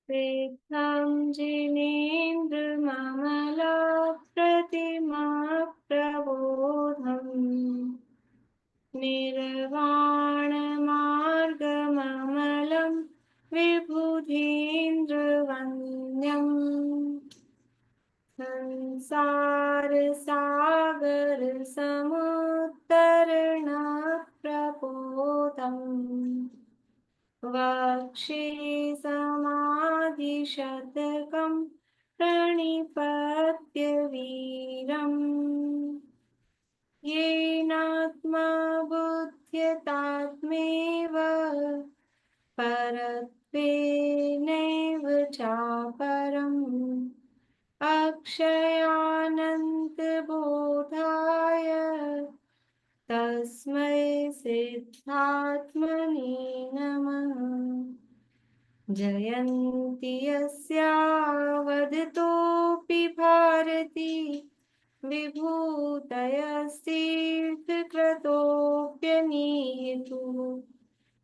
तेषां जिनेन्द्रममलप्रतिमा प्रबोधम् निर्वाणमार्गममलं विबुधीन्द्रवन्द्यम् संसारसागरसमुत्तरणप्रबोधम् वक्षे समाधिशतकं प्रणिपत्य वीरम् येनात्मा बुध्यतात्मेव परत्वेनैव चापरम् अक्षयानन्तबोधाय तस्मै सिद्धात्मने नमः। जयन्ति यस्यावदतोऽपि भारती विभूतयस्तीर्थकृतोऽप्यनीतुः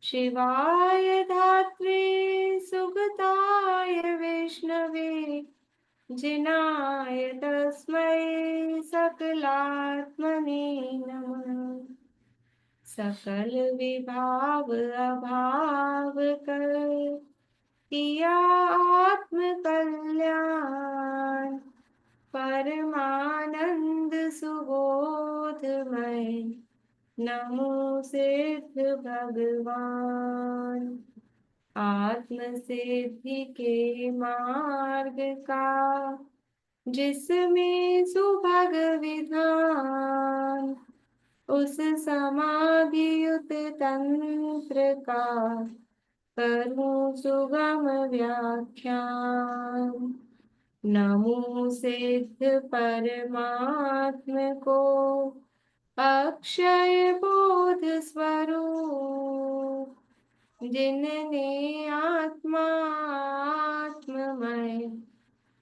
शिवाय धात्रे सुगताय विष्णवे जिनाय तस्मै सकलात्मने नमः। सकल विभाव अभाव कर किया आत्म कल्याण परमानंद सुबोधमय नमो सिद्ध भगवान। आत्म सिद्धि के मार्ग का जिसमें सुभग विधान उस समाधियुत तंत्र का करूं सुगम व्याख्यान। नमो सिद्ध परमात्म को अक्षय बोध स्वरूप जिनने आत्मात्ममय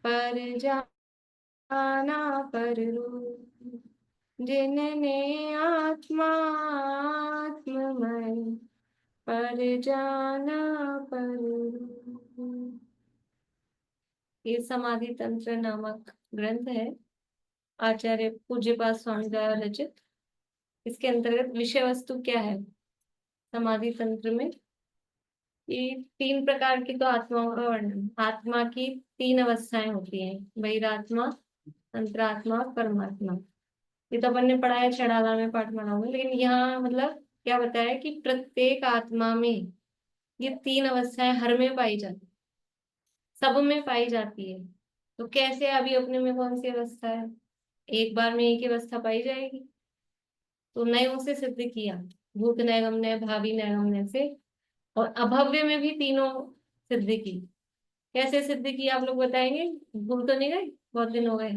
पर जाना पर रूप जिनने आत्मात्ममय पर जाना पर रूप। ये समाधि तंत्र नामक ग्रंथ है, आचार्य पूज्यपाद स्वामी द्वारा रचित। इसके अंतर्गत विषय वस्तु क्या है समाधि तंत्र में? ये 3 प्रकार की तो आत्माओं का वर्णन। आत्मा की 3 अवस्थाएं होती हैं, बहिरात्मा, अंतरात्मा और परमात्मा। ये तो अपन ने पढ़ा है छड़ाला में, पाठमाला में, लेकिन यहाँ मतलब क्या बताया कि प्रत्येक आत्मा में ये 3 अवस्थाएं हर में पाई जाती, सब में पाई जाती है। तो कैसे अभी अपने में कौन सी अवस्था है? एक बार में एक ही अवस्था पाई जाएगी। तो नयों से सिद्ध किया, भूत नैगम्य, भावी नैगम्य से, और अभव्य में भी तीनों सिद्ध की। कैसे सिद्ध की आप लोग बताएंगे? भूल तो नहीं गए? बहुत दिन हो गए।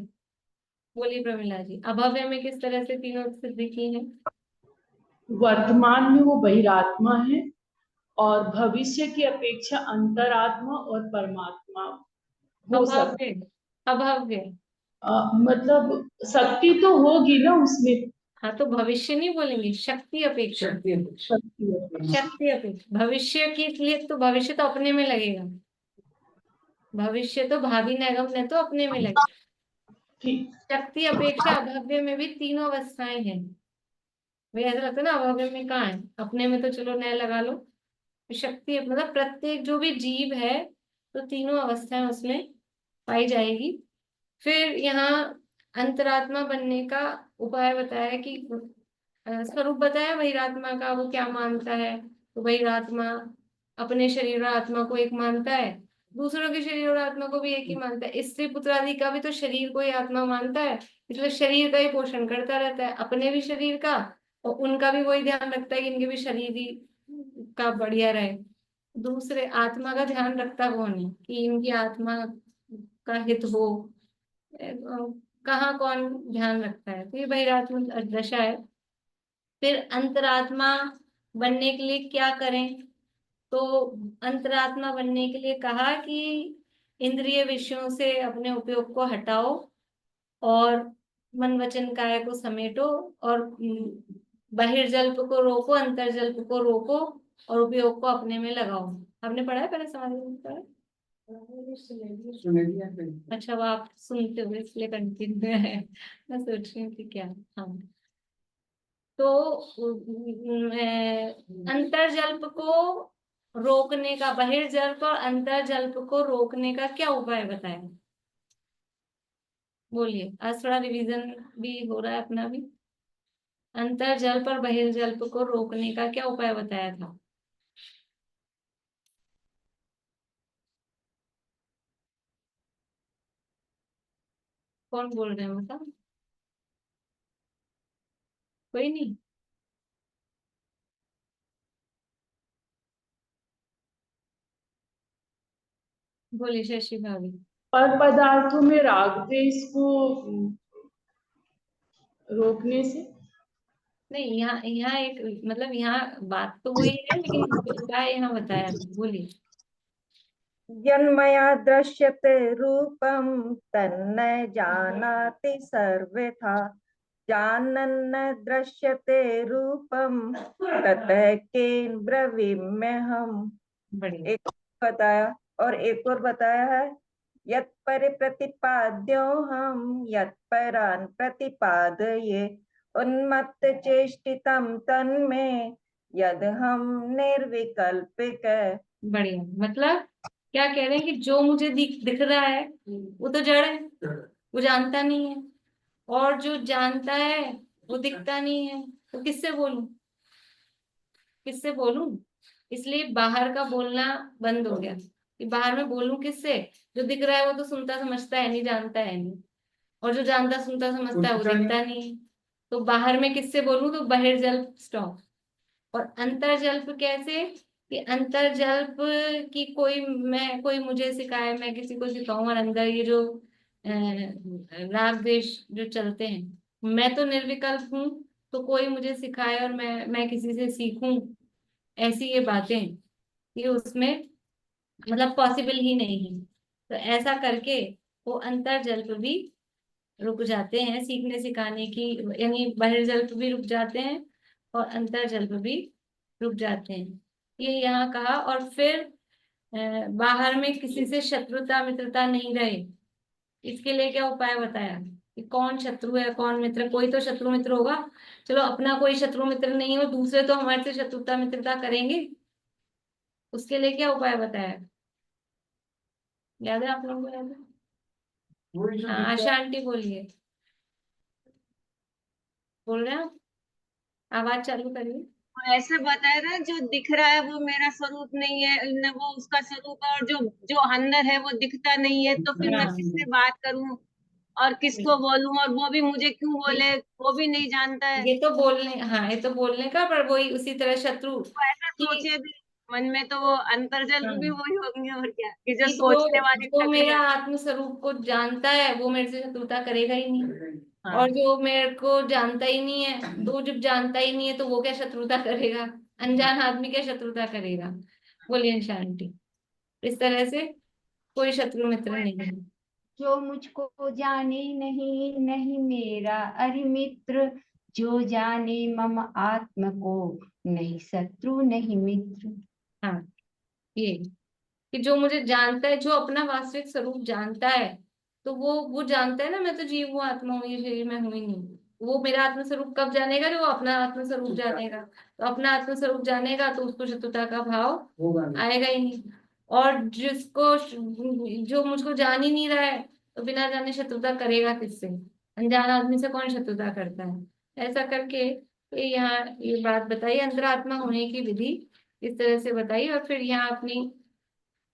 बोलिए प्रमिला जी, अभव्य में किस तरह से तीनों सिद्ध की हैं? वर्तमान में वो बहिरात्मा है और भविष्य की अपेक्षा अंतरात्मा और परमात्मा हो सकते। अभव्य, अभव्य। मतलब शक्ति तो होगी ना उसमें। हाँ, तो भविष्य नहीं बोलेंगे, शक्ति अपेक्षा। शक्ति अपेक्षा। शक्ति अपेक्षा भविष्य के लिए, तो भविष्य तो अपने में लगेगा, भविष्य तो भावी नैगम्य तो अपने में लगेगा। ठीक। शक्ति अपेक्षा अभव्य में भी तीनों अवस्थाएं हैं। भाई ऐसा लगता है ना, अभव्य में कहाँ है, अपने में तो चलो नया लगा लो। शक्ति मतलब प्रत्येक जो भी जीव है, तो तीनों अवस्थाएं उसमें पाई जाएगी। फिर यहाँ अंतरात्मा बनने का उपाय बताया कि स्वरूप बताया बहिरात्मा का, वो क्या मानता है। तो बहिरात्मा अपने शरीर और आत्मा को एक मानता है, दूसरों के शरीर और आत्मा को भी एक ही मानता है। स्त्री पुत्र आदि का भी तो शरीर को ही आत्मा मानता है, इसलिए शरीर का ही पोषण करता रहता है, अपने भी शरीर का, और उनका भी वही ध्यान रखता है कि इनके भी शरीर ही का बढ़िया रहे। दूसरे आत्मा का ध्यान रखता कौन है कि इनकी आत्मा का हित हो, कहाँ कौन ध्यान रखता है? तो ये बहिरात्मा दशा है। फिर अंतरात्मा बनने के लिए क्या करें? तो अंतरात्मा बनने के लिए कहा कि इंद्रिय विषयों से अपने उपयोग को हटाओ और मन वचन काया को समेटो, और बहिर्जल्प को रोको, अंतर्जल्प को रोको, और उपयोग को अपने में लगाओ। आपने पढ़ा है पहले समाधि में? पढ़ा है? अच्छा, वो आप सुनते हो इसलिए कंटिन्यू है। मैं सोच रही हूँ कि क्या। हाँ, तो अंतर्जल्प को रोकने का, बहिर्जल्प और अंतर्जल्प को रोकने का क्या उपाय बताया? बोलिए, आज थोड़ा रिवीजन भी हो रहा है अपना भी। अंतर्जल्प और बहिर्जल्प को रोकने का क्या उपाय बताया था? कौन बोल रहे हैं, मतलब? कोई नहीं? बोलिए शशि भाभी। पर पदार्थों में राग द्वेष को रोकने से। नहीं, यहाँ यहाँ एक, मतलब यहाँ बात तो वही है, लेकिन उपाय यहाँ बताया था। बोलिए। यन्मया दृश्यते रूपं तन्न जानाति सर्वथा जानन्न दृश्यते रूपं ततः केन ब्रवीम्यहम्। बढ़िया। एक बताया, और एक और बताया है, यत् परिप्रतिपाद्यो हम यत् परान् प्रतिपादये उन्मत्त चेष्टितं तन्मे यद हम निर्विकल्पिक। बढ़िया, मतलब क्या कह रहे हैं कि जो मुझे दिख रहा है वो तो जड़ है, वो जानता नहीं है। और जो जानता है वो दिखता नहीं है। तो किससे बोलूं, किससे बोलूं? इसलिए बाहर का बोलना बंद हो गया कि बाहर में बोलूं किससे। जो दिख रहा है वो तो सुनता समझता है नहीं, जानता है नहीं। और जो जानता सुनता समझता है वो दिखता नहीं है। तो बाहर में किससे बोलूं? तो बहिर्जल्प स्टॉप। और अंतर्जल्प कैसे? कि अंतर्जल्प की कोई मुझे सिखाए, मैं किसी को सिखाऊं, और अंदर ये जो राग द्वेष जो चलते हैं, मैं तो निर्विकल्प हूँ। तो कोई मुझे सिखाए और मैं किसी से सीखूं, ऐसी ये बातें, ये उसमें मतलब पॉसिबल ही नहीं है। तो ऐसा करके वो अंतर्जल्प भी रुक जाते हैं सीखने सिखाने की, यानी बहिर्जल्प भी रुक जाते हैं और अंतर्जल्प भी रुक जाते हैं। ये यहाँ कहा। और फिर बाहर में किसी से शत्रुता मित्रता नहीं रहे, इसके लिए क्या उपाय बताया? कि कौन शत्रु है कौन मित्र, कोई तो शत्रु मित्र होगा। चलो, अपना कोई शत्रु मित्र नहीं हो, दूसरे तो हमारे से शत्रुता मित्रता करेंगे। उसके लिए क्या उपाय बताया? याद है आप लोगों को? याद है? हाँ, आशा आंटी बोलिए। बोल रहे हैं आप? आवाज चालू करिए। ऐसे बताया था, जो दिख रहा है वो मेरा स्वरूप नहीं है, न वो उसका स्वरूप है, और जो जो अंदर है वो दिखता नहीं है, तो फिर मैं हाँ, किससे बात करूं और किसको बोलूं, और वो भी मुझे क्यों बोले, वो भी नहीं जानता है। ये तो बोलने, हाँ, ये तो बोलने का, पर वही उसी तरह शत्रु वो ऐसा कि, सोचे भी मन में, तो वो अंतर्जल भी हाँ, वही होंगे, और क्या, कि जो कि सोचने वाली जो शक्ति मेरा है। आत्म स्वरूप को जानता है वो मेरे से शत्रुता करेगा ही नहीं। हाँ, और जो मेरे को जानता ही नहीं है, तो जब जानता ही नहीं है तो वो क्या शत्रुता करेगा? अनजान आदमी क्या शत्रुता करेगा? बोलिए शांति। इस तरह से कोई शत्रु मित्र नहीं है। जो मुझको जाने नहीं नहीं मेरा अरि मित्र, जो जाने मम आत्म को नहीं शत्रु नहीं मित्र। हाँ, ये कि जो मुझे जानता है, जो अपना वास्तविक स्वरूप जानता है, तो वो जानता है ना, मैं तो जीव हूँ, आत्मा हूँ, ये शरीर में हूँ ही नहीं। वो मेरा आत्म स्वरूप कब जानेगा? जो वो अपना आत्म स्वरूप जानेगा। तो अपना आत्म स्वरूप जानेगा तो उसको शत्रुता का भाव आएगा ही नहीं। और जो मुझको जान ही नहीं रहा है, तो बिना जाने शत्रुता करेगा किससे? अनजान आदमी से कौन शत्रुता करता है? ऐसा करके ये यहाँ ये बात बताई, अंतरात्मा होने की विधि इस तरह से बताई। और फिर यहाँ अपनी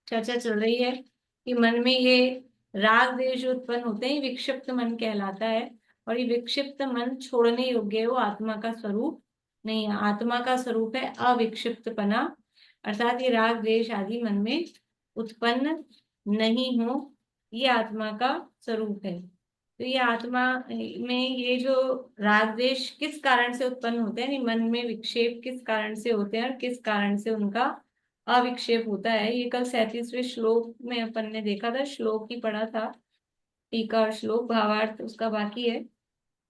चर्चा चल रही है कि मन में ये राग द्वेष जो उत्पन्न होते हैं, ये विक्षिप्त मन कहलाता है। और ये विक्षिप्त मन छोड़ने योग्य है, वो आत्मा का स्वरूप नहीं है। आत्मा का स्वरूप है अविक्षिप्तपना, अर्थात ये राग द्वेष आदि मन में उत्पन्न नहीं हो, ये आत्मा का स्वरूप है। तो ये आत्मा में ये जो राग द्वेष किस कारण से उत्पन्न होते हैं, मन में विक्षेप किस कारण से होते हैं और किस कारण से उनका अविक्षेप होता है, ये कल 37वें श्लोक में अपन ने देखा था। श्लोक ही पढ़ा था, टीका और श्लोक भावार्थ उसका बाकी है।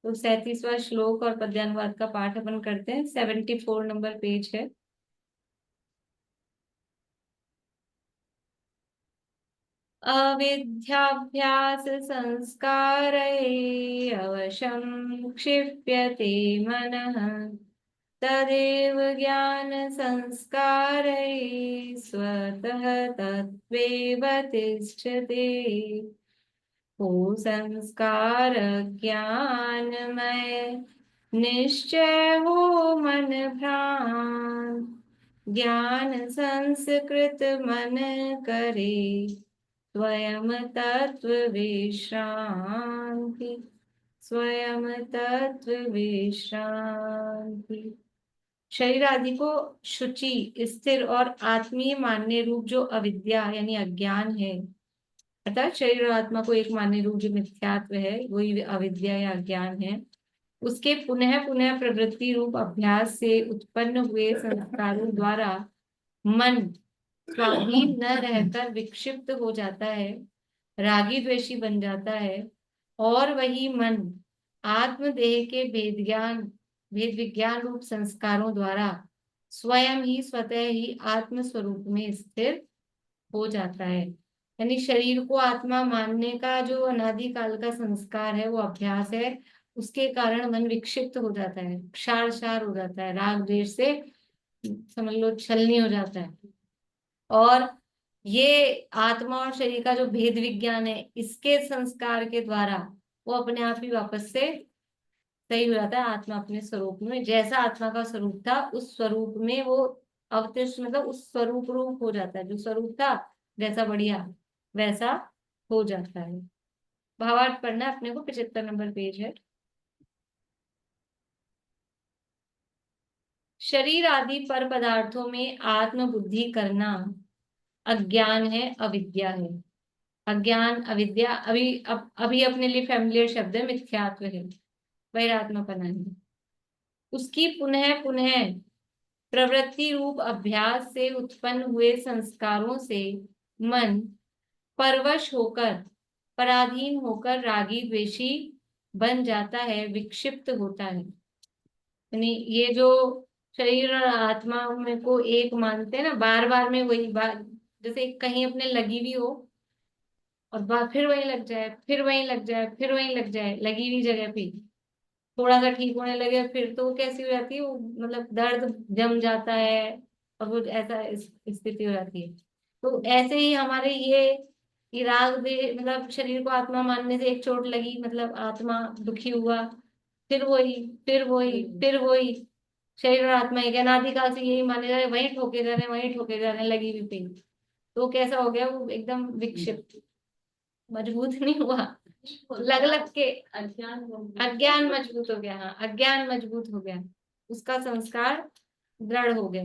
तो 37वां श्लोक और पद्यानुवाद का पाठ अपन करते हैं। 74 नंबर पेज है। अविद्याभ्यास संस्कारैः अवशं क्षिप्यते मनः तदेव ज्ञान संस्कारैः स्वतः तत्त्वेव तिष्ठते। हो संस्कार ज्ञानमय निश्चय हो मन भ्रांत ज्ञान संस्कृत मन करे स्वयं तत्व विश्रांति स्वयं तत्व विश्रांति। शरीर आदि को शुचि स्थिर और आत्मीय मानने रूप जो अविद्या यानी अज्ञान है, अर्थात शरीर और आत्मा को एक मानने रूप जो मिथ्यात्व है वही अविद्या या अज्ञान है, उसके पुनः पुनः प्रवृत्ति रूप अभ्यास से उत्पन्न हुए संस्कारों द्वारा मन स्वाधीन न रहकर विक्षिप्त हो जाता है, रागी द्वेषी बन जाता है और वही मन आत्मदेह के भेद विज्ञान रूप संस्कारों द्वारा स्वयं ही स्वतः ही आत्म स्वरूप में स्थिर हो जाता है। यानी शरीर को आत्मा मानने का जो अनादिकाल का संस्कार है वो अभ्यास है, उसके कारण मन विक्षिप्त हो जाता है, क्षार क्षार हो जाता है, राग द्वेष से समझ लो छलनी हो जाता है। और ये आत्मा और शरीर का जो भेद विज्ञान है इसके संस्कार के द्वारा वो अपने आप ही वापस से सही हो जाता है, आत्मा अपने स्वरूप में जैसा आत्मा का स्वरूप था उस स्वरूप में वो अवतिष्ठ मतलब उस स्वरूप रूप हो जाता है, जो स्वरूप था जैसा बढ़िया वैसा हो जाता है। भावार्थ पढ़ना अपने को 75 नंबर पेज है। शरीर आदि पर पदार्थों में आत्म बुद्धि करना अज्ञान है, अविद्या है। अज्ञान अविद्या अभी अपने लिए फैमिलियर शब्द है, मिथ्यात्व है, वैरात्मपना है। उसकी पुनः पुनः प्रवृत्ति रूप अभ्यास से उत्पन्न हुए संस्कारों से मन परवश होकर पराधीन होकर रागी द्वेषी बन जाता है, विक्षिप्त होता है। यानी ये जो शरीर और आत्मा में को एक मानते हैं ना, बार बार में वही बात, जैसे कहीं अपने लगी हुई हो और फिर वहीं लग जाए, फिर वहीं लग जाए, फिर वहीं लग जाए, लगी हुई जगह पे थोड़ा सा ठीक होने लगे फिर तो कैसी हो जाती है वो, मतलब दर्द जम जाता है और वो ऐसा स्थिति हो जाती है। तो ऐसे ही हमारे ये राग दे मतलब शरीर को आत्मा मानने से एक चोट लगी मतलब आत्मा दुखी हुआ, फिर वही फिर वही फिर वही, शरीर और आत्मा एक अनादिकाल से यही माने जा रहे, वही ठोके जा रहे हैं, वही ठोके जा रहे हैं लगी हुई पे। तो कैसा हो गया वो एकदम विक्षिप्त, मजबूत नहीं हुआ, लग लग के अज्ञान मजबूत हो गया। हाँ, अज्ञान मजबूत हो गया, उसका संस्कार दृढ़ हो गया।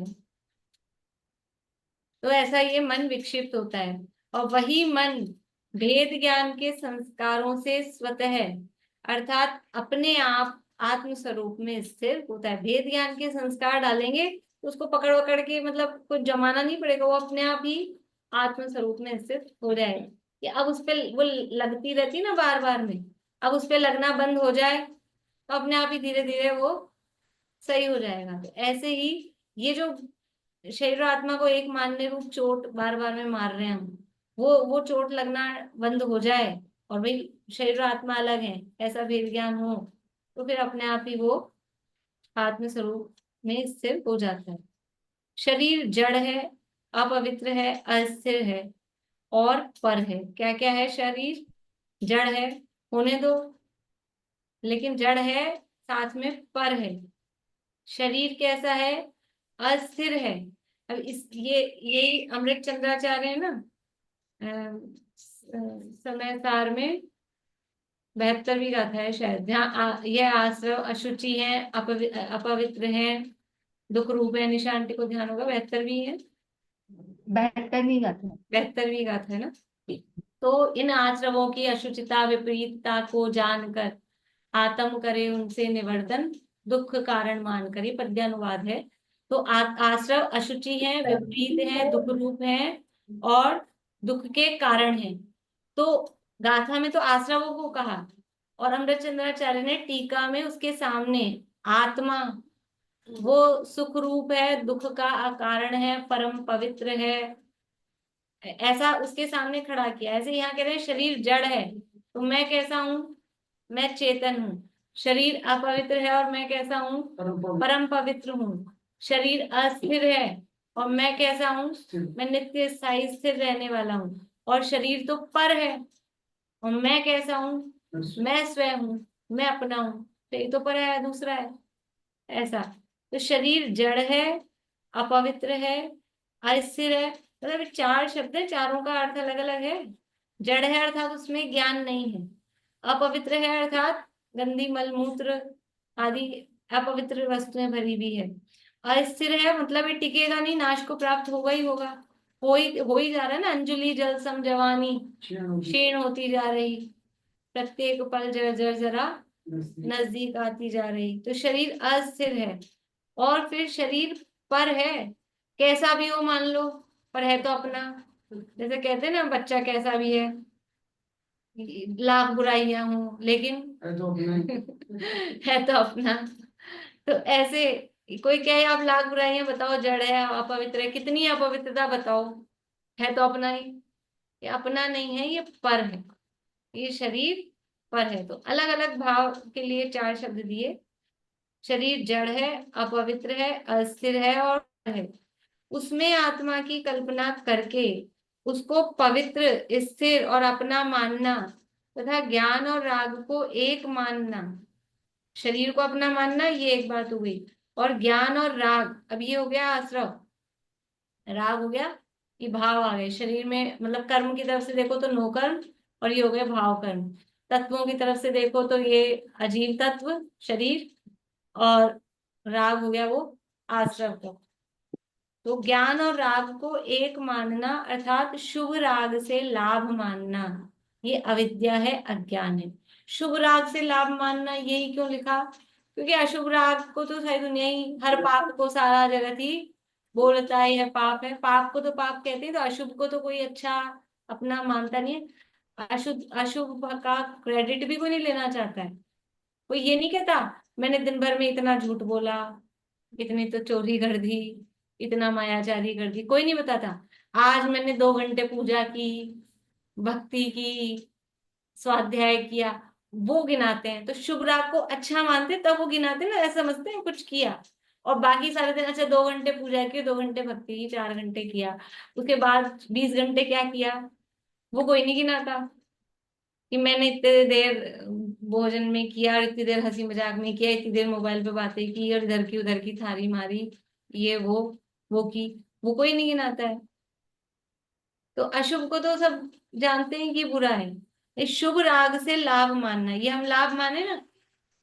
तो ऐसा ये मन विक्षिप्त होता है और वही मन भेद ज्ञान के संस्कारों से स्वतः अर्थात अपने आप आत्म स्वरूप में स्थिर होता है। भेद ज्ञान के संस्कार डालेंगे तो उसको पकड़ पकड़ के मतलब कुछ जमाना नहीं पड़ेगा, वो अपने आप ही आत्म स्वरूप में स्थित हो जाएगा। कि अब उस पर वो लगती रहती ना बार बार में, अब उस पर लगना बंद हो जाए तो अपने आप ही धीरे धीरे वो सही हो जाएगा। तो ऐसे ही ये जो शरीर और आत्मा को एक मानने रूप चोट बार बार में मार रहे हैं हम, वो चोट लगना बंद हो जाए और भाई शरीर और आत्मा अलग है ऐसा भेद ज्ञान हो तो फिर अपने आप ही वो आत्म स्वरूप में स्थिर हो जाता है। शरीर जड़ है, अपवित्र है, अस्थिर है और पर है। क्या क्या है? शरीर जड़ है, होने दो, लेकिन जड़ है साथ में पर है। शरीर कैसा है? अस्थिर है। अब इस ये यही अमृत चंद्राचार्य है ना, समय सार में 72वीं गाथा है शायद, जहाँ यह आश्रव अशुचि है, अपवित्र है, दुख रूप है। निशांति को ध्यान होगा, 72वीं है, 72वीं गाथा 72वीं गाथा है ना। तो इन आश्रवों की अशुचिता विपरीतता को जानकर आत्म करे उनसे निवर्तन, दुख कारण मान कर, ये पद्यानुवाद है। तो आश्रव अशुचि है, विपरीत है, दुख रूप है और दुख के कारण है। तो गाथा में तो आश्रवों को कहा और अमृत चंद्राचार्य ने टीका में उसके सामने आत्मा वो सुख रूप है, दुख का कारण है, परम पवित्र है, ऐसा उसके सामने खड़ा किया। ऐसे यहाँ कह रहे हैं शरीर जड़ है तो मैं कैसा हूँ, मैं चेतन हूँ। शरीर अपवित्र है और मैं कैसा हूँ, परम पवित्र हूँ। शरीर अस्थिर है और मैं कैसा हूँ, मैं नित्य स्थायी स्थिर रहने वाला हूँ। और शरीर तो पर है और मैं कैसा हूँ, मैं स्वयं हूँ, मैं अपना हूँ। तो एक तो पर है, दूसरा है ऐसा। तो शरीर जड़ है, अपवित्र है, अस्थिर है। मतलब ये चार शब्द है, चारों का अर्थ अलग अलग है। जड़ है अर्थात उसमें ज्ञान नहीं है। अपवित्र है अर्थात गंदी मलमूत्र आदि अपवित्र वस्तुएं भरी भी है। अस्थिर है मतलब ये टिकेगा नहीं, नाश को प्राप्त होगा ही होगा। हो ही जा रहा है ना, अंजुलि जल सम जवानी क्षीण होती जा रही, प्रत्येक पल जर जर जरा नजदीक आती जा रही। तो शरीर अस्थिर है। और फिर शरीर पर है, कैसा भी हो मान लो, पर है तो अपना। जैसे कहते हैं ना, बच्चा कैसा भी है, लाख बुराइयां हो लेकिन है तो अपना ही। है तो अपना। तो ऐसे कोई कहे आप लाख बुराइयां बताओ, जड़ है, अपवित्र है, कितनी अपवित्रता बताओ, है तो अपना ही। ये अपना नहीं है, ये पर है। ये शरीर पर है। तो अलग अलग भाव के लिए चार शब्द दिए। शरीर जड़ है, अपवित्र है, अस्थिर है और है। उसमें आत्मा की कल्पना करके उसको पवित्र, स्थिर और अपना मानना तथा ज्ञान और राग को एक मानना। शरीर को अपना मानना, ये एक बात हो गई। और ज्ञान और राग, अब ये हो गया आश्रव, राग हो गया, ये भाव आ गए शरीर में। मतलब कर्म की तरफ से देखो तो नो कर्म, और ये हो गया भाव कर्म। तत्वों की तरफ से देखो तो ये अजीव तत्व शरीर, और राग हो गया वो आश्रव का। तो ज्ञान और राग को एक मानना अर्थात शुभ राग से लाभ मानना, ये अविद्या है, अज्ञान है। शुभ राग से लाभ मानना यही क्यों लिखा, क्योंकि अशुभ राग को तो सारी दुनिया ही, हर पाप को सारा जगत ही बोलता है यह पाप है। पाप को तो पाप कहते हैं, तो अशुभ को तो कोई अच्छा अपना मानता नहीं है। अशुभ अशुभ का क्रेडिट भी कोई नहीं लेना चाहता है। कोई ये नहीं कहता मैंने दिन भर में इतना झूठ बोला, इतनी तो चोरी कर दी, इतना मायाचारी कर दी, कोई नहीं बताता। आज मैंने 2 घंटे पूजा की, भक्ति की, स्वाध्याय किया, वो गिनाते हैं। तो शुभ राग को अच्छा मानते तब वो गिनाते ना, ऐसा समझते हैं कुछ किया। और बाकी सारे दिन अच्छा 2 घंटे पूजा की, 2 घंटे भक्ति की, 4 घंटे किया, उसके बाद 20 घंटे क्या किया, वो कोई नहीं गिनाता कि मैंने इतने देर भोजन में किया, और इतनी देर हंसी मजाक में किया, इतनी देर मोबाइल पे बातें की, और इधर की उधर की थारी मारी, ये वो की, वो कोई नहीं गिनाता है। तो अशुभ को तो सब जानते हैं कि बुरा है। ये शुभ राग से लाभ मानना, ये हम लाभ माने ना।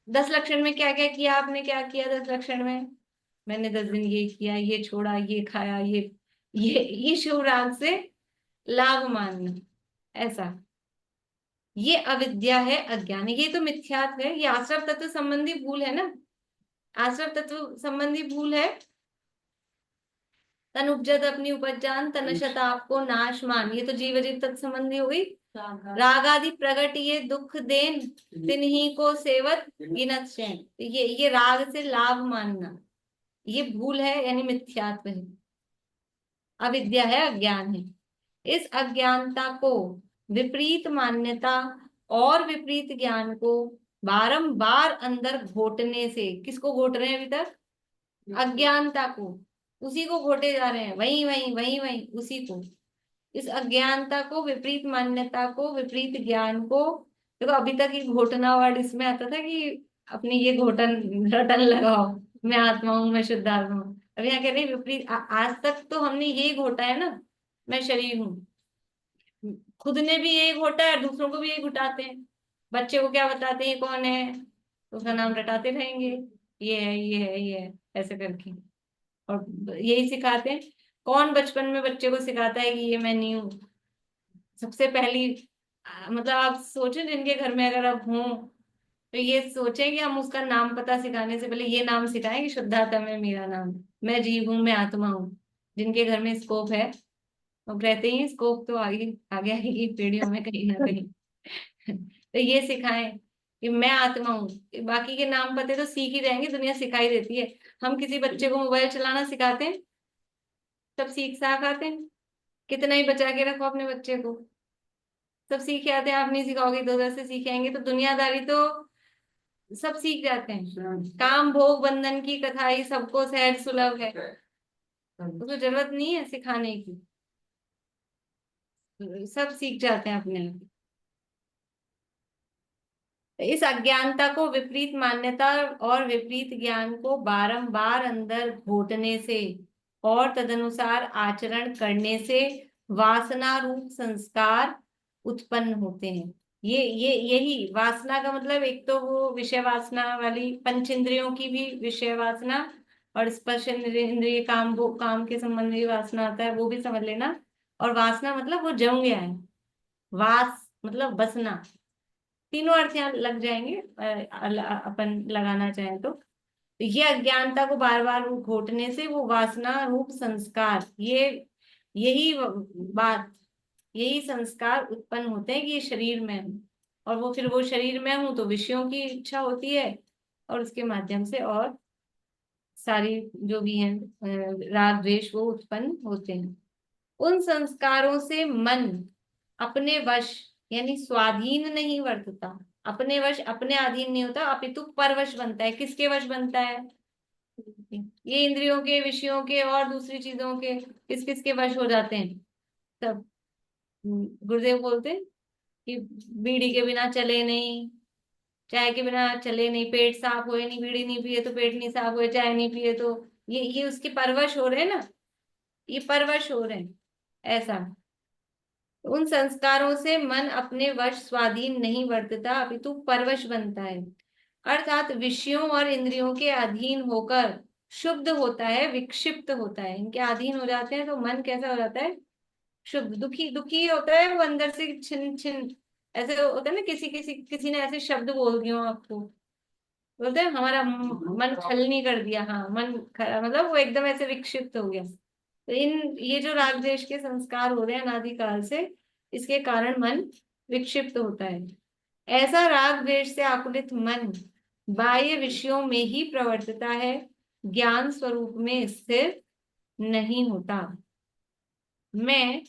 10 लक्षण में क्या क्या किया आपने, क्या किया 10 लक्षण में, मैंने 10 दिन ये किया, ये छोड़ा, ये खाया, ये शुभ राग से लाभ मानना, ऐसा। ये अविद्या है, अज्ञान है, ये तो मिथ्यात्व है, ये आश्रव तत्व संबंधी भूल है ना। आश्रव तत्व संबंधी भूल है। तन उपजत अपनी उपज जान, तनशत आपको नाश मान, ये तो जीव जीव तत्व संबंधी हो गई। राग आदि प्रगट ये दुख देन, तिन्ही को सेवत गिनत शैन। ये राग से लाभ मानना, ये भूल है, यानी मिथ्यात्व है, अविद्या है, अज्ञान है। इस अज्ञानता को, विपरीत मान्यता और विपरीत ज्ञान को बारंबार अंदर घोटने से, किसको घोट रहे हैं अभी तक, अज्ञानता को, उसी को घोटे जा रहे हैं, वही वही वही वही उसी को। इस अज्ञानता को, विपरीत मान्यता को, विपरीत ज्ञान को, देखो अभी तक ये घोटना वर्ड इसमें आता था कि अपनी ये घोटन रटन लगाओ, मैं आत्मा हूँ, मैं शुद्ध आत्मा हूँ। अब यहाँ कह रहे हैं विपरीत। आज तक तो हमने यही घोटा है ना, मैं शरीर हूँ। खुद ने भी यही घोटा है, दूसरों को भी यही घुटाते हैं। बच्चे को क्या बताते हैं, ये कौन है, तो उसका नाम रटाते रहेंगे, ये है, ये है, ये है, ऐसे करके। और यही सिखाते हैं। कौन बचपन में बच्चे को सिखाता है कि ये मैं नहीं हूँ। सबसे पहली मतलब आप सोचें, जिनके घर में अगर आप हों तो ये सोचें कि हम उसका नाम पता सिखाने से पहले ये नाम सिखाएं कि शुद्धात्मा है मेरा नाम, मैं जीव हूँ, मैं आत्मा हूँ। जिनके घर में स्कोप है, अब रहते ही स्कोप तो आगे आगे आएगी पीढ़ियों में कहीं ना कहीं। तो ये सिखाएं कि मैं आत्मा हूँ। बाकी के नाम पते तो सीख ही जाएंगे, दुनिया सिखाई देती है। हम किसी बच्चे को मोबाइल चलाना सिखाते हैं, सब सीख साख आते हैं, कितना ही बचा के रखो अपने बच्चे को, सब सीख आते हैं। आप नहीं सिखाओगे तो उधर से सीख आएंगे। तो दुनियादारी तो सब सीख जाते हैं। काम भोग बंधन की कथाई सबको सहज सुलभ है, उसको जरूरत नहीं है सिखाने की, सब सीख जाते हैं अपने आप। इस अज्ञानता को, विपरीत मान्यता और विपरीत ज्ञान को बारंबार अंदर घोटने से और तदनुसार आचरण करने से वासना रूप संस्कार उत्पन्न होते हैं। ये यही वासना का मतलब, एक तो वो विषय वासना वाली पंचेंद्रियों की भी विषय वासना, और स्पर्श इंद्रिय काम के संबंधी वासना आता है, वो भी समझ लेना। और वासना मतलब वो जम गया है, वास मतलब बसना, तीनों अर्थ यहाँ लग जाएंगे अपन लगाना चाहें तो। ये अज्ञानता को बार बार घोटने से वो वासना रूप संस्कार, यही बात, यही संस्कार उत्पन्न होते हैं कि ये शरीर में हूँ, और वो फिर वो शरीर में हूँ तो विषयों की इच्छा होती है, और उसके माध्यम से और सारी जो भी हैं राग द्वेष वो उत्पन्न होते हैं। उन संस्कारों से मन अपने वश यानी स्वाधीन नहीं वर्तता, अपने वश अपने अधीन नहीं होता, अपितु परवश बनता है। किसके वश बनता है? ये इंद्रियों के, विषयों के और दूसरी चीजों के, किस किस के वश हो जाते हैं सब। गुरुदेव बोलते हैं कि बीड़ी के बिना चले नहीं, चाय के बिना चले नहीं, पेट साफ होए नहीं, बीड़ी नहीं पिए तो पेट नहीं साफ होए, चाय नहीं पिए तो, ये उसके परवश हो रहे हैं ना, ये परवश हो रहे हैं ऐसा। उन संस्कारों से मन अपने वश स्वाधीन नहीं वर्तता, अपितु परवश बनता है, अर्थात विषयों और इंद्रियों के अधीन होकर शुद्ध होता है, विक्षिप्त होता है। इनके अधीन हो जाते हैं तो मन कैसा हो जाता है? शुद्ध, दुखी दुखी होता है वो अंदर से, छिन छिन ऐसे होता है ना। किसी ने ऐसे शब्द बोल दिए हो आपको, बोलते हैं हमारा मन छलनी कर दिया, हाँ मन मतलब वो एकदम ऐसे विक्षिप्त हो गया। तो ये जो राग द्वेष के संस्कार हो रहे हैं अनादिकाल से, इसके कारण मन विक्षिप्त होता है। ऐसा राग द्वेष से आकुलित मन बाह्य विषयों में ही प्रवर्तता है, ज्ञान स्वरूप में स्थिर नहीं होता। मैं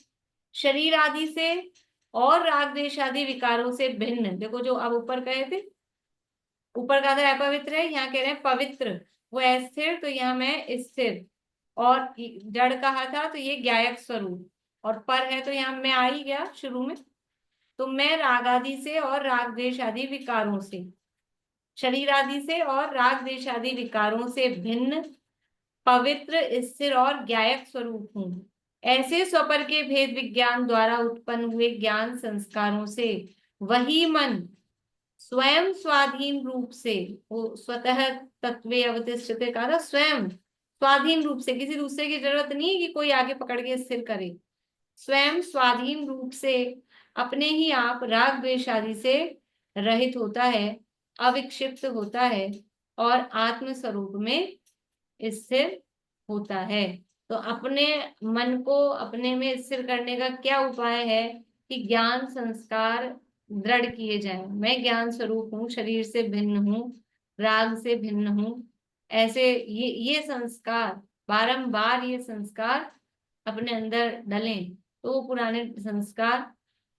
शरीर आदि से और राग द्वेष आदि विकारों से भिन्न, देखो जो अब ऊपर कहे थे, ऊपर का था अपवित्र है, यहाँ कह रहे हैं पवित्र, वो अस्थिर, तो यहाँ मैं स्थिर, और जड़ कहा था तो ये ज्ञायक स्वरूप, और पर है तो यहाँ मैं आ ही गया शुरू में। तो मैं राग आदि से और राग द्वेष आदि विकारों से, शरीर आदि से और राग द्वेष आदि विकारों से भिन्न, पवित्र, स्थिर और ज्ञायक स्वरूप हूँ। ऐसे स्वपर के भेद विज्ञान द्वारा उत्पन्न हुए ज्ञान संस्कारों से वही मन स्वयं स्वाधीन रूप से, वो स्वतः तत्वे अवतिष्ठते कहा था, स्वयं स्वाधीन रूप से, किसी दूसरे की जरूरत नहीं है कि कोई आगे पकड़ के स्थिर करे, स्वयं स्वाधीन रूप से अपने ही आप राग द्वेष आदि से रहित होता है, अविक्षिप्त होता है और आत्म स्वरूप में स्थिर होता है। तो अपने मन को अपने में स्थिर करने का क्या उपाय है कि ज्ञान संस्कार दृढ़ किए जाएं। मैं ज्ञान स्वरूप हूँ, शरीर से भिन्न हूँ, राग से भिन्न हूँ, ऐसे ये संस्कार बारंबार, ये संस्कार अपने अंदर डलें तो वो पुराने संस्कार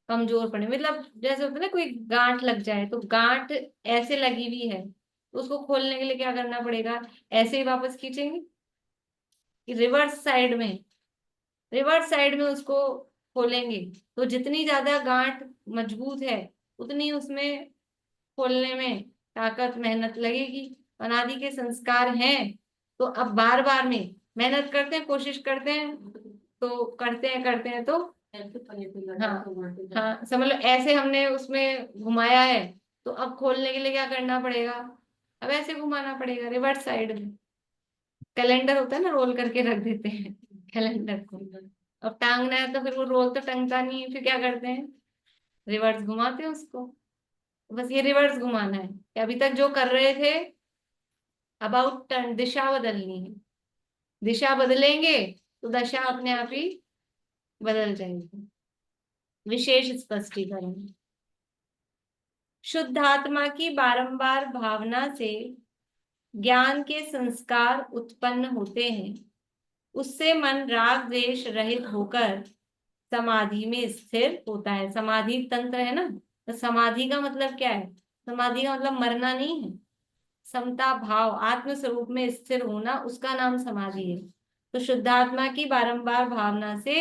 कमजोर पड़े। मतलब जैसे होता है ना, कोई गांठ लग जाए तो गांठ ऐसे लगी हुई है तो उसको खोलने के लिए क्या करना पड़ेगा? ऐसे ही वापस खींचेंगे कि रिवर्स साइड में उसको खोलेंगे, तो जितनी ज्यादा गांठ मजबूत है उतनी उसमें खोलने में ताकत मेहनत लगेगी। अनादि के संस्कार हैं तो अब बार बार में मेहनत करते हैं, कोशिश करते हैं, तो करते हैं तो हाँ समझ लो ऐसे हमने उसमें घुमाया है, तो अब खोलने के लिए क्या करना पड़ेगा? अब ऐसे घुमाना पड़ेगा रिवर्स साइड में। कैलेंडर होता है ना, रोल करके रख देते हैं कैलेंडर को, अब टांगना है तो फिर वो रोल तो टंगता नहीं है, फिर क्या करते हैं? रिवर्स घुमाते हैं उसको। बस ये रिवर्स घुमाना है कि अभी तक जो कर रहे थे, अबाउट टर्न, दिशा बदलनी है। दिशा बदलेंगे तो दशा अपने आप ही बदल जाएगी। विशेष स्पष्टीकरण, शुद्धात्मा की बारंबार भावना से ज्ञान के संस्कार उत्पन्न होते हैं, उससे मन राग द्वेष रहित होकर समाधि में स्थिर होता है। समाधि तंत्र है ना, तो समाधि का मतलब क्या है? समाधि का मतलब मरना नहीं है, समता भाव, आत्म स्वरूप में स्थिर होना, उसका नाम समाधि है। तो शुद्धात्मा की बारंबार भावना से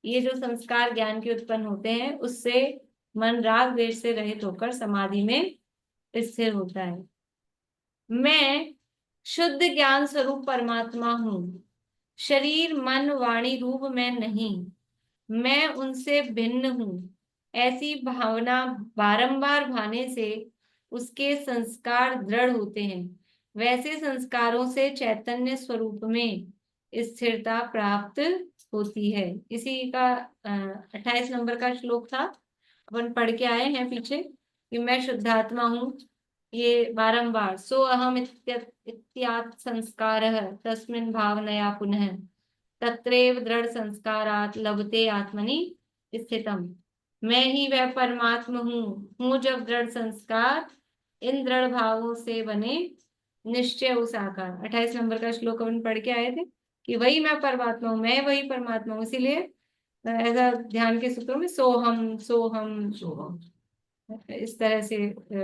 ये जो संस्कार ज्ञान के उत्पन्न होते हैं, उससे मन राग द्वेष से रहित होकर समाधि में स्थिर होता है। मैं शुद्ध ज्ञान स्वरूप परमात्मा हूँ, शरीर मन वाणी रूप में नहीं, मैं उनसे भिन्न हूँ, ऐसी भावना बारंबार भाने से उसके संस्कार दृढ़ होते हैं। वैसे संस्कारों से चैतन्य स्वरूप में स्थिरता प्राप्त होती है। इसी का 28 नंबर का श्लोक था, अपन पढ़ के आए हैं पीछे कि मैं शुद्धात्मा हूँ, ये बारंबार सो अहम इत्यात् संस्कारः तस्मिन् भावनया पुनः तत्रैव दृढ़ संस्कारात् लभते आत्मनि स्थितम। मैं ही वह परमात्मा हूँ जब दृढ़ संस्कार इन दृढ़ भावों से बने निश्चय उस आकार। 28 नंबर का श्लोक अपन पढ़ के आए थे कि वही मैं परमात्मा हूँ, मैं वही परमात्मा हूँ। इसीलिए ऐसा ध्यान के सूत्रों में सोहम सोहम इस तरह से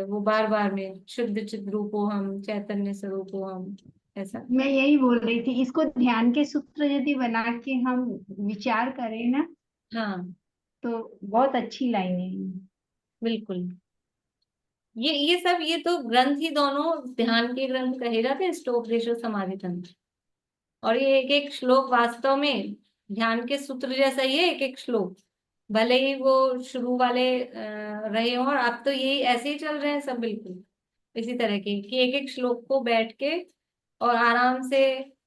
वो बार बार में शुद्ध चिद रूपो हम, चैतन्य स्वरूपो हम, ऐसा। मैं यही बोल रही थी, इसको ध्यान के सूत्र यदि बना के हम विचार करें ना, हाँ तो बहुत अच्छी लाइनें हैं। बिल्कुल। ये सब, ये तो ग्रंथ ही दोनों ध्यान के ग्रंथ कहे जाते हैं, स्टोकदेश और समाधि तंत्र। और ये एक एक श्लोक वास्तव में ध्यान के सूत्र जैसा ही है, एक एक श्लोक, भले ही वो शुरू वाले रहे हों, और अब तो यही ऐसे ही चल रहे हैं सब बिल्कुल इसी तरह के, कि एक एक श्लोक को बैठ के और आराम से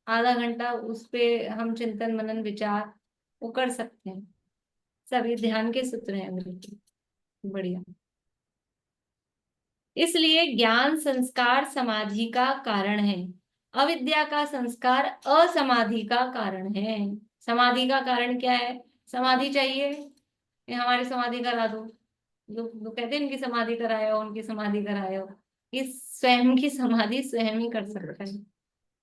आधा घंटा उस पे हम चिंतन मनन विचार वो कर सकते हैं। सब ये ध्यान के सूत्र हैं, बिल्कुल बढ़िया। इसलिए ज्ञान संस्कार समाधि का कारण है, अविद्या का संस्कार असमाधि का कारण है। समाधि का कारण क्या है? समाधि चाहिए, ये हमारी समाधि करा दो। लोग कहते हैं इनकी समाधि करायो, उनकी समाधि करायो। इस स्वयं की समाधि स्वयं ही कर सकता है।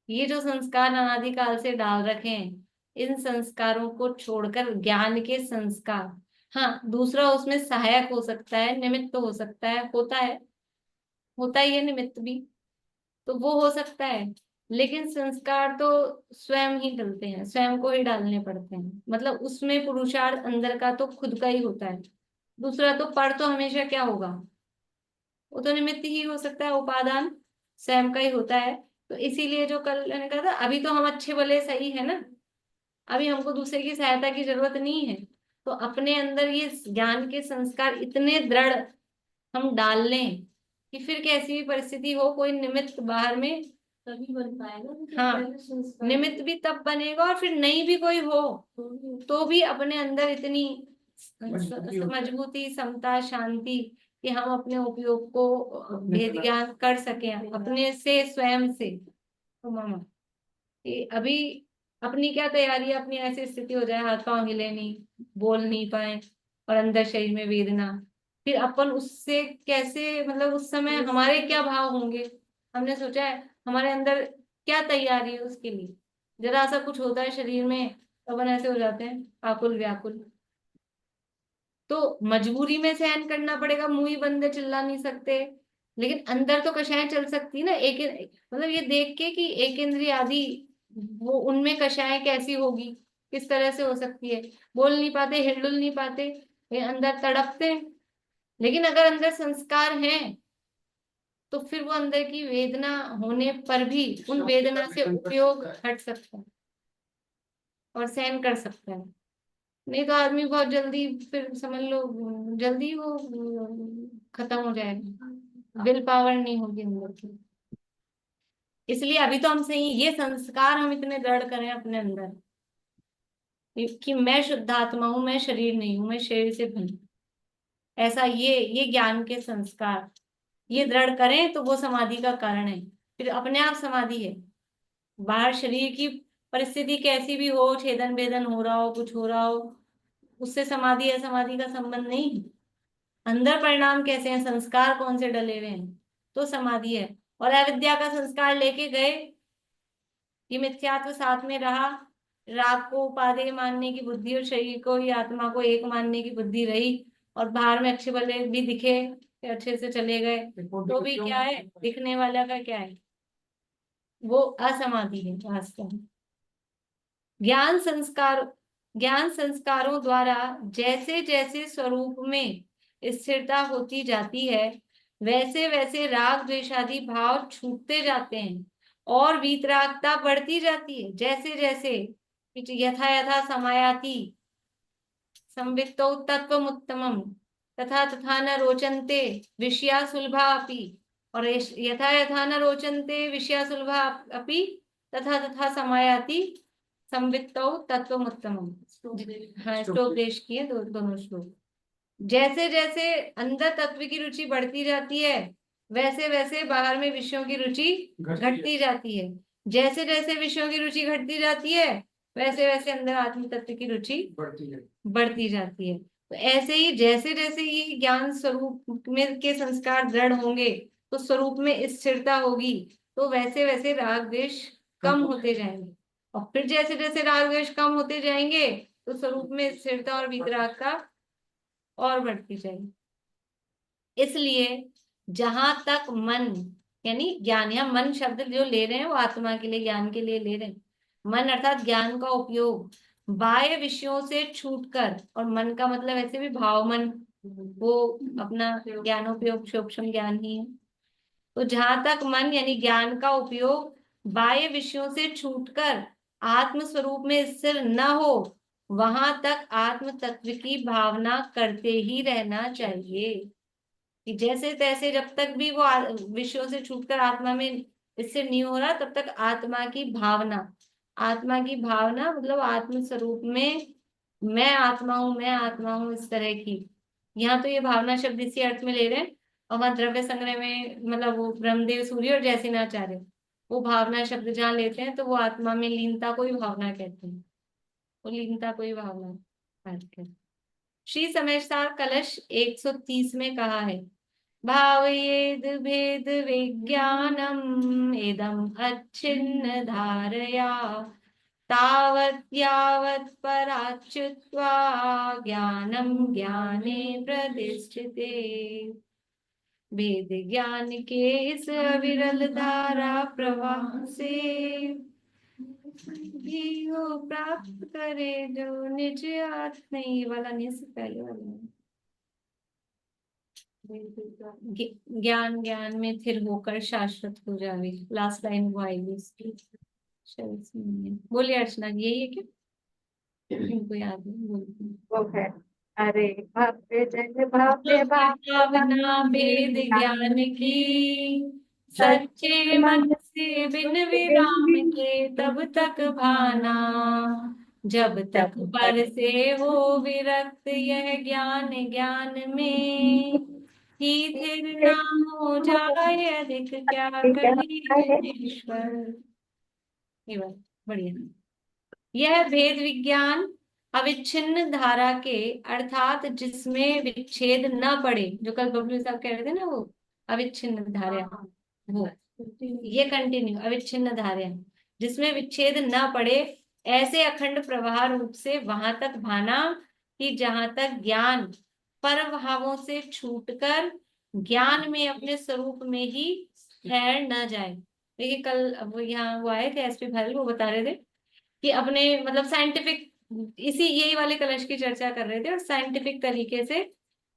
ये जो संस्कार अनादिकाल से डाल रखे हैं, इन संस्कारों को छोड़कर ज्ञान के संस्कार, हाँ दूसरा उसमें सहायक हो सकता है, निमित्त हो सकता है, होता ही है निमित्त भी, तो वो हो सकता है, लेकिन संस्कार तो स्वयं ही डलते हैं, स्वयं को ही डालने पड़ते हैं। मतलब उसमें पुरुषार्थ अंदर का तो खुद का ही होता है। दूसरा तो पर तो हमेशा क्या होगा, वो तो निमित्त ही हो सकता है, उपादान स्वयं का ही होता है। तो इसीलिए जो कल मैंने कहा था, अभी तो हम अच्छे भले सही है ना, अभी हमको दूसरे की सहायता की जरूरत नहीं है। तो अपने अंदर ये ज्ञान के संस्कार इतने दृढ़ हम डाल लें कि फिर कैसी भी परिस्थिति हो, कोई निमित्त बाहर में तभी बन पाएगा। हाँ, निमित्त भी तब बनेगा, और फिर नहीं भी कोई हो तो भी अपने अंदर इतनी मजबूती, समता, शांति कि हम अपने उपयोग को भेद ज्ञान कर सके अपने से, स्वयं से। तो मामा अभी अपनी क्या तैयारी है, अपनी ऐसी स्थिति हो जाए हाथ पांव हिले नहीं, बोल नहीं पाए, और अंदर शरीर में वेदना, फिर अपन उससे कैसे, मतलब उस समय हमारे क्या भाव होंगे? हमने सोचा है हमारे अंदर क्या तैयारी है उसके लिए? जरा सा कुछ होता है शरीर में तो अपन ऐसे हो जाते हैं आकुल व्याकुल। तो मजबूरी में सहन करना पड़ेगा, मुंह ही बंद है, चिल्ला नहीं सकते, लेकिन अंदर तो कषाय चल सकती ना। एक मतलब ये देख के कि एक इंद्रिय आदि, वो उनमें कषाय कैसी होगी, किस तरह से हो सकती है। बोल नहीं पाते, हिलडुल नहीं पाते, ये अंदर तड़पते हैं। लेकिन अगर अंदर संस्कार है तो फिर वो अंदर की वेदना होने पर भी उन वेदना से उपयोग हट सकता है और सहन कर सकता है। नहीं तो आदमी बहुत जल्दी, फिर समझ लो जल्दी वो खत्म हो जाएगा, विल पावर नहीं होगी अंदर की। इसलिए अभी तो हम सही, ये संस्कार हम इतने दृढ़ करें अपने अंदर कि मैं शुद्धात्मा हूं, मैं शरीर नहीं हूं, मैं शरीर से भिन्न, ऐसा ये ज्ञान के संस्कार ये दृढ़ करें तो वो समाधि का कारण है। फिर अपने आप समाधि है। बाहर शरीर की परिस्थिति कैसी भी हो, छेदन भेदन हो रहा हो, कुछ हो रहा हो, उससे समाधि है समाधि का संबंध नहीं है। अंदर परिणाम कैसे हैं, संस्कार कौन से डले हुए हैं, तो समाधि है। और अविद्या का संस्कार लेके गए, ये मिथ्यात्व साथ में रहा, राग को उपादेय मानने की बुद्धि और शरीर को ही आत्मा को एक मानने की बुद्धि रही, और बाहर में अच्छे भले भी दिखे कि अच्छे से चले गए, तो भी क्या है, दिखने वाला का क्या है, वो असमाधि है वास्तव में। ज्ञान संस्कारों द्वारा जैसे जैसे स्वरूप में स्थिरता होती जाती है, वैसे वैसे राग द्वेषादि भाव छूटते जाते हैं और वीतरागता बढ़ती जाती है। जैसे जैसे यथा यथा समायाति संवित्तौ तत्त्वमुत्तमम् तथा तथा न रोचन्ते विषया सुलभा अपि, और यथा यथा न रोचन्ते विषया सुलभा अपि तथा तथा समायाति संवित्तौ तत्त्वमुत्तमम्। हाँ, श्लोक देश की है, दोनों श्लोक। जैसे जैसे अंदर तत्व की रुचि बढ़ती जाती है, वैसे वैसे बाहर में विषयों की रुचि घटती जाती है। जैसे जैसे विषयों की रुचि घटती जाती है, वैसे वैसे अंदर आत्म तत्व की रुचि बढ़ती जाती है। तो ऐसे ही जैसे जैसे ये ज्ञान स्वरूप में के संस्कार दृढ़ होंगे, तो स्वरूप में स्थिरता होगी, तो वैसे वैसे राग द्वेष कम होते जाएंगे, और फिर जैसे जैसे राग द्वेष कम होते जाएंगे, तो स्वरूप में स्थिरता और वितराग का और बढ़ती जाएगी। इसलिए जहां तक मन यानी ज्ञान, या मन शब्द जो ले रहे हैं वो आत्मा के लिए, ज्ञान के लिए ले रहे हैं। मन अर्थात ज्ञान का उपयोग बाह्य विषयों से छूटकर, और मन का मतलब ऐसे भी भाव मन, वो अपना ज्ञानोपयोग सूक्ष्म ज्ञान ही है। तो जहां तक मन यानी ज्ञान का उपयोग बाह्य विषयों से छूटकर आत्म स्वरूप में स्थिर न हो, वहां तक आत्म तत्व की भावना करते ही रहना चाहिए। कि जैसे तैसे जब तक भी वो विषयों से छूटकर आत्मा में स्थिर नहीं हो रहा, तब तक आत्मा की भावना, आत्मा की भावना मतलब आत्म स्वरूप में मैं आत्मा हूँ, मैं आत्मा हूँ, इस तरह की। यहाँ तो ये भावना शब्द इसी अर्थ में ले रहे हैं, और वहां द्रव्य संग्रह में मतलब वो ब्रह्मदेव सूर्य और जैसिनाचार्य वो भावना शब्द जहाँ लेते हैं, तो वो आत्मा में लीनता को ही भावना कहते हैं, वो लीनता को ही भावना कहते हैं। श्री समयसार कलश 130 में कहा है, भावयेद भेद विज्ञानम इदम अच्छिन्न धारया तावत् यावत् पराच्युत्वा ज्ञानम ज्ञाने प्रतिष्ठिते। वेद ज्ञान के इस अविरल धारा प्रवाह से भी वो प्राप्त करे जो निज आत्मा। नहीं, ये वाला नहीं, इससे पहले वाला है। ज्ञान ज्ञान में थिर होकर शाश्वत हो जावे, लास्ट लाइन वो आएगी इसकी। बोलिए अर्चना जी, यही है क्या? इनको याद नहीं, बोलती वो है, अरे भव्य जग भव्य भावना वेद ज्ञान की, सच्चे मन से बिन विराम के तब तक भाना, जब तक पर से हो विरक्त यह ज्ञान ज्ञान में ही फिर ना हो जाए अधिक क्या कहे ईश्वर। ये बात बढ़िया। यह भेद विज्ञान अविच्छिन्न धारा के अर्थात जिसमें विच्छेद न पड़े, जो कल बबलू साहब कह रहे थे ना, वो अविच्छिन्न धारा, वो ये कंटिन्यू अविच्छिन्न धारा जिसमें विच्छेद न पड़े, ऐसे अखंड प्रवाह रूप से वहां तक भाना कि जहां तक ज्ञान पर भावों से छूटकर ज्ञान में अपने स्वरूप में ही ठहर न जाए। देखिए कल वो यहाँ वो आए थे एसपी भाई, वो बता रहे थे कि अपने मतलब साइंटिफिक, इसी यही वाले कलश की चर्चा कर रहे थे, और साइंटिफिक तरीके से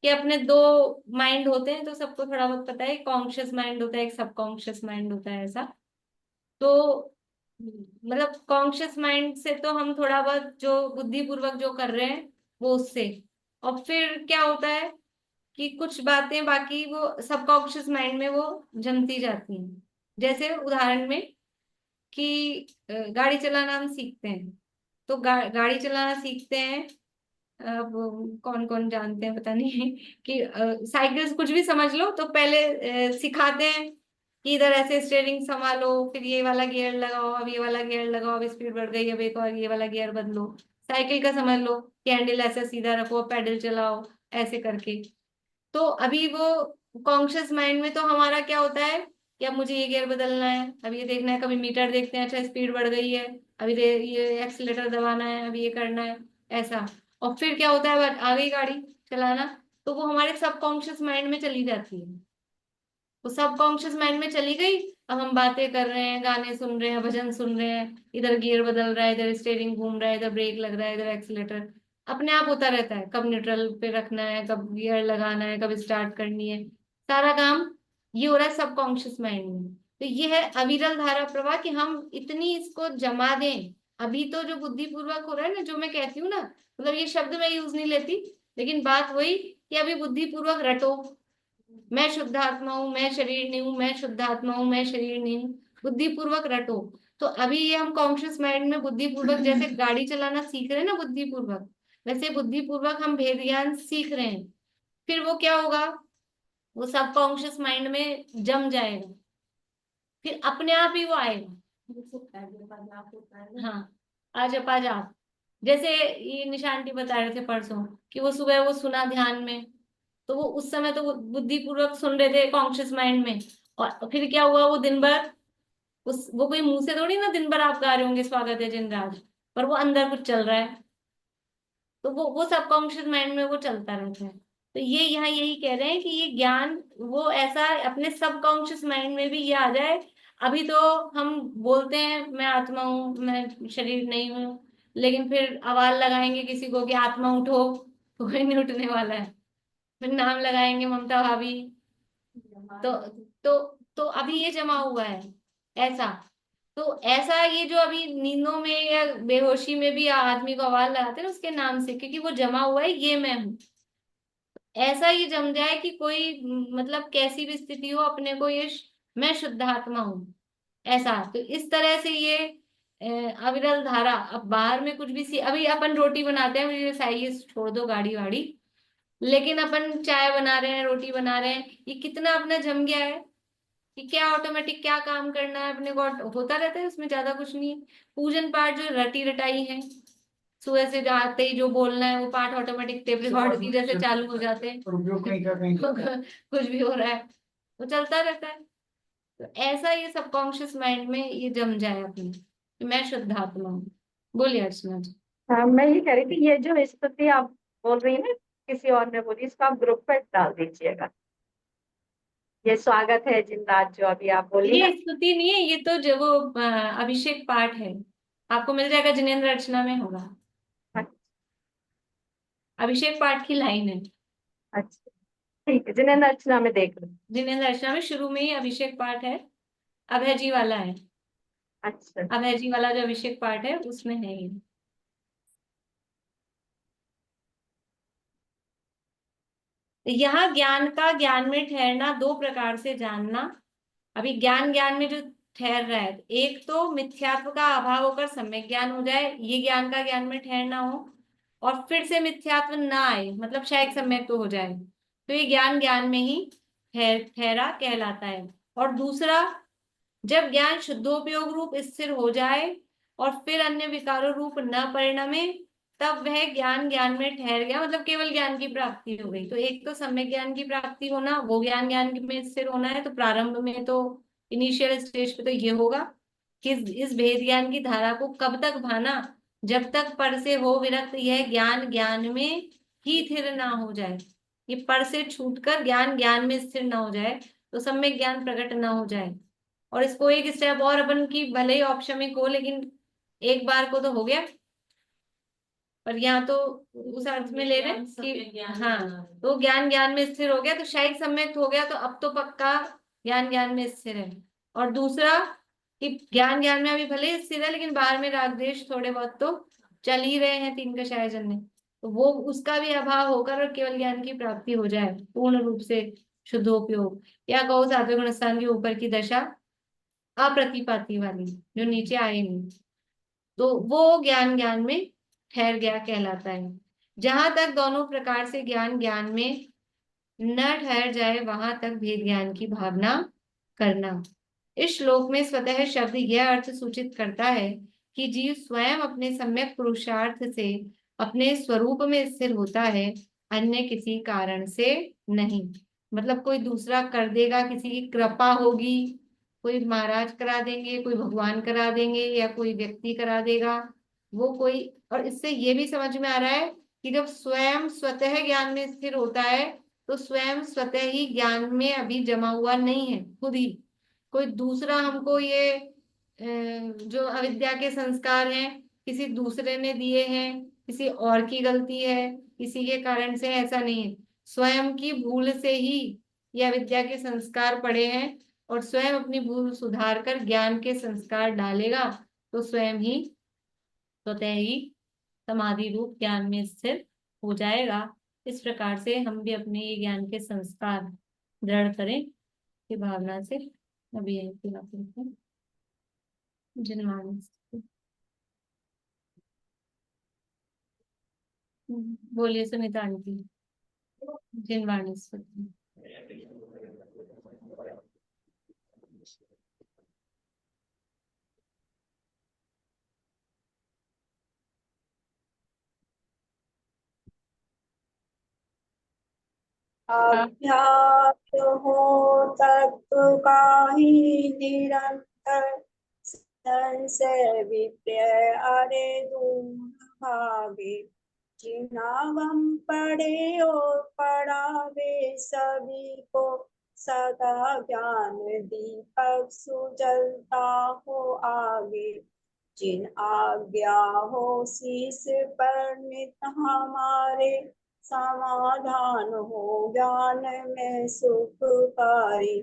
कि अपने दो माइंड होते हैं, तो सबको थोड़ा बहुत पता है, कॉन्शियस माइंड होता है, एक सबकॉन्शियस माइंड होता है, ऐसा। तो मतलब कॉन्शियस माइंड से तो हम थोड़ा बहुत जो बुद्धिपूर्वक जो कर रहे हैं वो उससे, और फिर क्या होता है कि कुछ बातें बाकी वो सबकॉन्शियस माइंड में वो जमती जाती हैं। जैसे उदाहरण में कि गाड़ी चलाना हम सीखते हैं, तो गाड़ी चलाना सीखते हैं, अब कौन कौन जानते हैं पता नहीं कि साइकिल कुछ भी समझ लो, तो पहले सिखाते हैं कि इधर ऐसे स्टीयरिंग संभालो, फिर ये वाला गियर लगाओ, अब ये वाला गियर लगाओ, अब स्पीड बढ़ गई, अब एक और ये वाला गियर बदलो। साइकिल का समझ लो कि हैंडल ऐसे सीधा रखो, पैडल चलाओ, ऐसे करके। तो अभी वो कॉन्शियस माइंड में तो हमारा क्या होता है कि अब मुझे ये गियर बदलना है, अब ये देखना है, कभी मीटर देखते हैं, अच्छा स्पीड बढ़ गई है, अभी ये एक्सीलेटर दबाना है, अभी ये करना है, ऐसा। और फिर क्या होता है, आ गई गाड़ी चलाना, तो वो हमारे सबकॉन्शियस माइंड में चली जाती है। वो सबकॉन्शियस माइंड में चली गई, अब हम बातें कर रहे हैं, गाने सुन रहे हैं, भजन सुन रहे हैं, इधर गियर बदल रहा है, इधर स्टीयरिंग घूम रहा है, इधर ब्रेक लग रहा है, इधर एक्सीलेटर अपने आप होता रहता है, कब न्यूट्रल पे रखना है, कब गियर लगाना है, कब स्टार्ट करनी है, सारा काम ये हो रहा है सबकॉन्शियस माइंड में। तो ये है अविरल धारा प्रवाह, कि हम इतनी इसको जमा दें। अभी तो जो बुद्धिपूर्वक हो रहा है ना, जो मैं कहती हूँ ना, मतलब ये शब्द मैं यूज नहीं लेती, लेकिन बात वही कि अभी बुद्धिपूर्वक रटो, मैं शुद्ध आत्मा हूँ, मैं शरीर नहीं हूँ, मैं शुद्ध आत्मा हूँ, मैं शरीर नहीं हूँ, बुद्धिपूर्वक रटो। तो अभी ये हम कॉन्शियस माइंड में बुद्धिपूर्वक जैसे गाड़ी चलाना सीख रहे हैं ना बुद्धिपूर्वक, वैसे बुद्धिपूर्वक हम भेद ज्ञान सीख रहे हैं। फिर वो क्या होगा, वो सब कॉन्शियस माइंड में जम जाएगा, फिर अपने आप ही वो आएगा। हाँ, आज अपाज आप, जैसे ये निशांती बता रहे थे परसों कि वो सुबह वो सुना ध्यान में, तो वो उस समय तो वो बुद्धिपूर्वक सुन रहे थे कॉन्शियस माइंड में, और फिर क्या हुआ, वो दिन भर उस वो कोई मुंह से थोड़ी ना दिन भर आप गा रहे होंगे स्वागत है जिनराज, पर वो अंदर कुछ चल रहा है, तो वो सबकॉन्शियस माइंड में वो चलता रहता है। तो ये यहाँ यही कह रहे हैं कि ये ज्ञान वो ऐसा अपने सबकॉन्शियस माइंड में भी ये आ जाए। अभी तो हम बोलते हैं मैं आत्मा हूँ, मैं शरीर नहीं हूँ, लेकिन फिर आवाज लगाएंगे किसी को कि आत्मा उठो, तो कोई नहीं उठने वाला है। फिर नाम लगाएंगे ममता भाभी, तो तो तो अभी ये जमा हुआ है ऐसा। तो ऐसा ये जो अभी नींदों में या बेहोशी में भी आदमी को आवाज लगाते हैं ना उसके नाम से, क्योंकि वो जमा हुआ है ये मैं हूँ। ऐसा ये जम जाए कि कोई मतलब कैसी भी स्थिति हो अपने को ये मैं शुद्ध आत्मा हूँ, ऐसा। तो इस तरह से ये अविरल धारा। अब बाहर में कुछ भी अभी अपन रोटी बनाते हैं, मुझे ये छोड़ दो गाड़ी वाड़ी, लेकिन अपन चाय बना रहे हैं, रोटी बना रहे हैं, ये कितना अपना जम गया है कि क्या ऑटोमेटिक क्या काम करना है अपने को होता रहता है, उसमें ज्यादा कुछ नहीं है। पूजन पाठ जो रटी रटाई है, सुबह से जाते ही जो बोलना है वो पाठ ऑटोमेटिक टेप रिकॉर्ड की जैसे चालू हो जाते हैं कुछ भी हो रहा है वो चलता रहता है। तो ऐसा ये सबकॉन्शियस माइंड में ये जम जाए अपने कि मैं शुद्ध आत्मा हूँ। बोलिए अर्चना जी। हाँ, मैं ये कह रही थी, ये जो स्थिति आप बोल रही है ना, किसी और ने बोली, इसको आप ग्रुप पे डाल दीजिएगा। ये स्वागत है जिनराज जो अभी आप बोली ये ना। स्तुति नहीं है, ये तो जो वो अभिषेक पाठ है, आपको मिल जाएगा, जिनेंद्र अर्चना में होगा, अभिषेक पाठ की लाइन है। अच्छा, ठीक है, जिनेंद्र अर्चना में देख लो। जिनेंद्र अर्चना में शुरू में ही अभिषेक पाठ है, अभय जी वाला है। अच्छा, अभय जी वाला जो अभिषेक पाठ है उसमें है ये। यहाँ ज्ञान का ज्ञान में ठहरना दो प्रकार से जानना। अभी ज्ञान ज्ञान में जो ठहर रहा है, एक तो मिथ्यात्व का अभाव होकर सम्यक ज्ञान हो जाए, ये ज्ञान का ज्ञान में ठहरना हो, और फिर से मिथ्यात्व ना आए, मतलब शायद सम्यक तो हो जाए, तो ये ज्ञान ज्ञान में ही ठहरा कहलाता है। और दूसरा, जब ज्ञान शुद्धोपयोग रूप स्थिर हो जाए और फिर अन्य विकारों रूप न परिणमे, तब वह ज्ञान ज्ञान में ठहर गया, मतलब केवल ज्ञान की प्राप्ति हो गई। तो एक तो सम्यक ज्ञान की प्राप्ति होना, वो ज्ञान ज्ञान में स्थिर होना है, तो प्रारंभ में तो इनिशियल स्टेज पे तो ये होगा कि इस भेद ज्ञान की धारा को कब तक भाना, जब तक पर से हो विरक्त यह ज्ञान ज्ञान में ही स्थिर ना हो जाए। ये पर से छूटकर ज्ञान ज्ञान में स्थिर ना हो जाए, तो सम्यक ज्ञान प्रकट ना हो जाए। और इसको एक स्टेप और अपन की भले ही औपशमिक हो, लेकिन एक बार को तो हो गया, पर यहाँ तो उस अर्थ में ले रहे हैं कि हाँ, तो ज्ञान ज्ञान में स्थिर हो गया, तो शायद सम्यक हो गया, तो अब तो पक्का ज्ञान ज्ञान में स्थिर है। और दूसरा कि ज्ञान ज्ञान में अभी भले ही स्थिर है, लेकिन बाहर में राग द्वेष थोड़े बहुत तो चल ही रहे हैं, तीन कषाय जन्य, तो वो उसका भी अभाव होकर और केवल ज्ञान की प्राप्ति हो जाए पूर्ण रूप से शुद्धोपयोग, या कहो सात्विक गुण स्थान के ऊपर की दशा अप्रतिपाती वाली जो नीचे आए नहीं, तो वो ज्ञान ज्ञान में ठहर गया कहलाता है। जहां तक दोनों प्रकार से ज्ञान ज्ञान में न ठहर जाए वहां तक भेद ज्ञान की भावना करना। इस श्लोक में स्वतः शब्द यह अर्थ सूचित करता है कि जीव स्वयं अपने सम्यक पुरुषार्थ से अपने स्वरूप में स्थिर होता है, अन्य किसी कारण से नहीं। मतलब कोई दूसरा कर देगा, किसी की कृपा होगी, कोई महाराज करा देंगे, कोई भगवान करा देंगे, या कोई व्यक्ति करा देगा, वो कोई। और इससे ये भी समझ में आ रहा है कि जब स्वयं स्वतः ज्ञान में स्थिर होता है तो स्वयं स्वतः ही ज्ञान में अभी जमा हुआ नहीं है, खुद ही कोई दूसरा हमको ये जो अविद्या के संस्कार हैं किसी दूसरे ने दिए हैं, किसी और की गलती है, किसी के कारण से, ऐसा नहीं है। स्वयं की भूल से ही ये अविद्या के संस्कार पड़े हैं, और स्वयं अपनी भूल सुधार कर ज्ञान के संस्कार डालेगा तो स्वयं ही स्वतः ही समाधि रूप ज्ञान में स्थिर हो जाएगा। इस प्रकार से हम भी अपने ये ज्ञान के संस्कार दृढ़ करें की भावना से अभी यही पूरा करते हैं। जिनवाणी बोलिए सुनीता आंटी। जिनवाणी अभ्यास हो तत्व का ही निरंतर संशय विप्रय अरे दूर भागे जिनावम पढ़े और पढ़ावे सभी को सदा ज्ञान दीपक सुजलता हो आगे जिन आज्ञा हो शीश पर नित हमारे समाधान हो ज्ञान में सुखकारी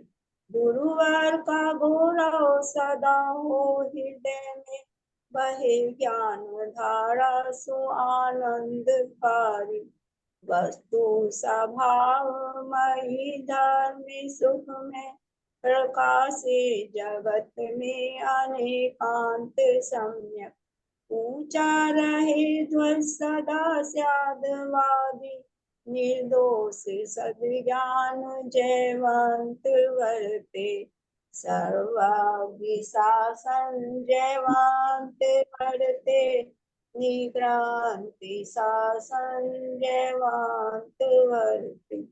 गुरुवर का गौरव सदा हो हृदय में बहे ज्ञान धारा सो आनंदकारी वस्तु स्वभावमयी धर्म सुख में प्रकाशे जगत में अनेकांत सम्यक ऊंचा रहे ध्वज सदा स्यादवादी निर्दोष सद्ज्ञान जयवंत वर्ते सर्वाग्नि शासन जयवंत वर्ते निक्रांति शासन जयवंत वर्ते।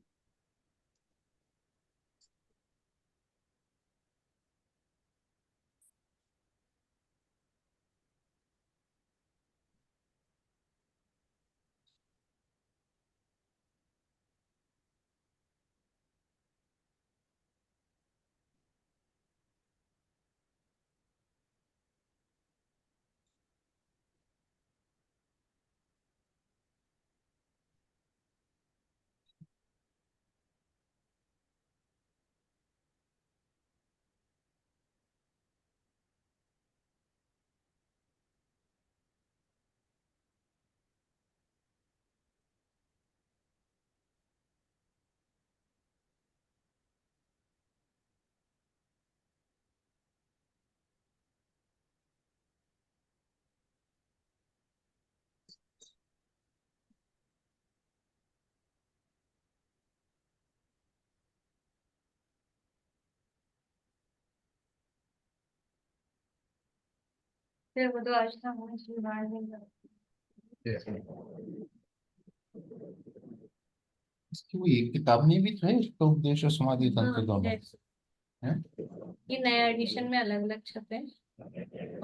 फिर वो तो आज था हमारे जिनवाणी में। इसकी वो एक किताब में भी तो है, इसका उपदेश और समाधि तंत्र दोनों हाँ, है। ये नया एडिशन में अलग अलग छपे हैं।